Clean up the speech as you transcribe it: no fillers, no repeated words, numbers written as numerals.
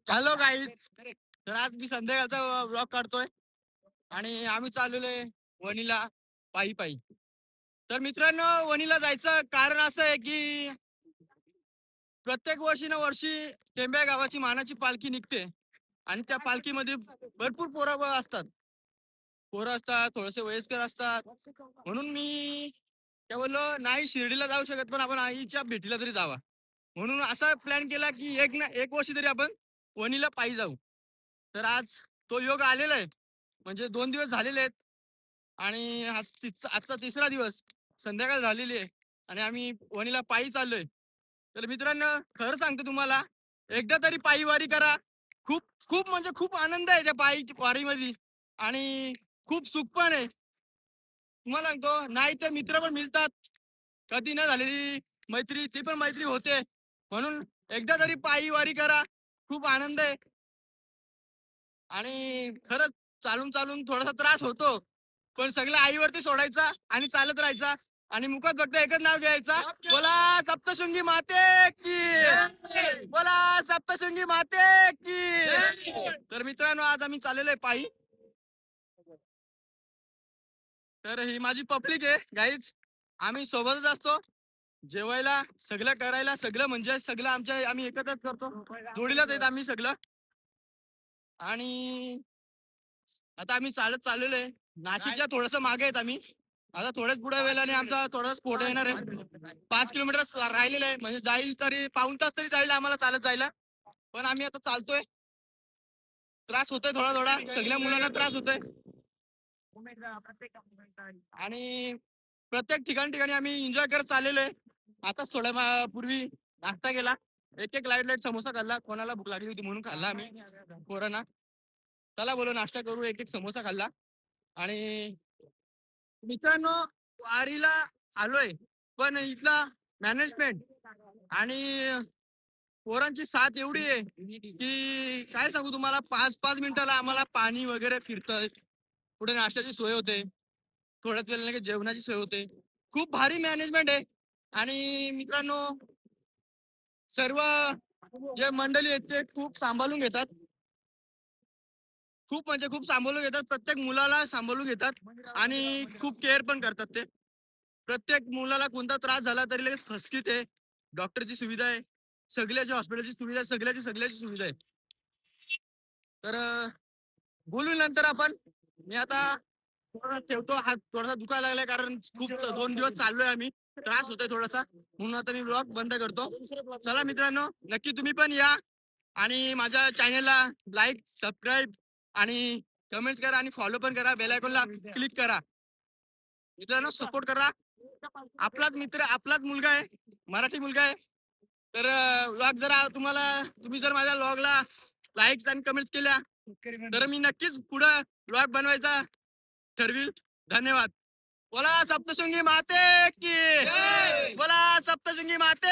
Hello guys. तर आज मी संध्याकाळचा ब्लॉग काढतोय आणि आम्ही चाललेलो आहे वणीला पायी पायी. तर मित्रांनो, वणीला जायचं कारण असं आहे की प्रत्येक वर्षी ना वर्षी टेंब्या गावाची मानाची पालखी निघते आणि त्या पालखीमध्ये भरपूर असतात. पोरं असतात, थोडेसे वयस्कर असतात. म्हणून मी काय बोललो, नाही शिर्डीला जाऊ शकत पण आपण आईच्या भेटीला तरी जावा. म्हणून असा प्लॅन केला की एक वर्षी तरी आपण वणीला पायी जाऊ. तर आज तो योग आलेला आहे. म्हणजे 2 दिवस झालेले आहेत आणि आजचा तिसरा दिवस. संध्याकाळ झालेली आहे आणि आम्ही वणीला पायी चाललोय. तर मित्रांनो, खरं सांगतो तुम्हाला, एकदा तरी पायी वारी करा. खूप खूप म्हणजे खूप आनंद आहे त्या पायी वारीमध्ये आणि खूप सुख पण आहे. तुम्हाला सांगतो, नाही तर मित्र पण मिळतात. कधी न झालेली मैत्री, ती पण मैत्री होते. म्हणून एकदा तरी पायी वारी करा. खूप आनंद आहे. आणि खरंच चालून चालून थोडासा त्रास होतो. पण सगळं आईवरती सोडायचा आणि चालत राहायचा आणि मुखात फक्त एकच नाव घ्यायचा, बोला सप्तशृंगी माते की, बोला सप्तशृंगी माते की. तर मित्रांनो, आज आम्ही चाललेलो आहे पायी. तर ही माझी पब्लिक आहे गाईज. आम्ही सोबतच असतो. जेवायला सगळं करायला सगळं म्हणजे सगळं आम्ही एकत्रच करतो. जोडीलाच आहेत आम्ही सगळं. आणि आता आम्ही चालत चाललेलो आहे. नाशिकच्या थोडस मागे आहेत आम्ही. आता थोड्याच पुढे वेळाने आमचा थोडासा स्फोट येणार आहे. 5 किलोमीटर राहिलेलं आहे, म्हणजे जाईल तरी पाऊण तास तरी जाईल आम्हाला चालत जायला. पण आम्ही आता चालतोय. त्रास होतोय थोडा थोडा, सगळ्या मुलांना त्रास होतोय. आणि प्रत्येक ठिकाणी आम्ही एन्जॉय करत चाललेलो आहे. आताच थोड्या पूर्वी नाश्ता केला. एक लाईट लाईट समोसा खाल्ला. कोणाला भूक लागली होती म्हणून खाल्ला आम्ही पोरांना. चला बोलो नाश्ता करू. एक समोसा खाल्ला. आणि मित्रांनो, वारीला आलोय पण इथला मॅनेजमेंट आणि पोरांची साथ एवढी आहे की काय सांगू तुम्हाला. 5-5 मिनिटाला आम्हाला पाणी वगैरे फिरतंय. पुढे नाश्त्याची सोय होते. थोड्याच वेळाने जेवणाची सोय होते. खूप भारी मॅनेजमेंट आहे. आणि मित्रांनो, सर्व जे मंडळी आहेत ते खूप सांभाळून घेतात. खूप म्हणजे खूप सांभाळून घेतात. प्रत्येक मुलाला सांभाळून घेतात आणि खूप केअर पण करतात ते. प्रत्येक मुलाला कोणता त्रास झाला तरी लगेच फर्स्ट किट आहे. डॉक्टरची सुविधा आहे. सगळ्याची हॉस्पिटलची सुविधा, सगळ्याची सुविधा आहे. तर बोलू नंतर आपण. मी आता थोडा ठेवतो. हात थोडासा दुखायला लागलाय कारण खूप 2 दिवस चाललोय आम्ही. त्रास होतोय थोडासा, म्हणून आता मी ब्लॉग बंद करतो. चला मित्रांनो, नक्की तुम्ही पण या आणि माझ्या चॅनलला लाईक, सबस्क्राईब आणि कमेंट्स करा आणि फॉलो पण करा. बेल आयकॉनला क्लिक करा. मित्रांनो, सपोर्ट करा. आपलाच मित्र, आपलाच मुलगा आहे, मराठी मुलगा आहे. तर व्लॉग तुम्ही जर माझ्या व्लॉगला लाईक्स आणि कमेंट्स केल्या तर मी नक्कीच पुढे व्लॉग बनवायचा ठरविल. धन्यवाद. बोला सप्तशृंगी माते की, बोला सप्तशृंगी माते.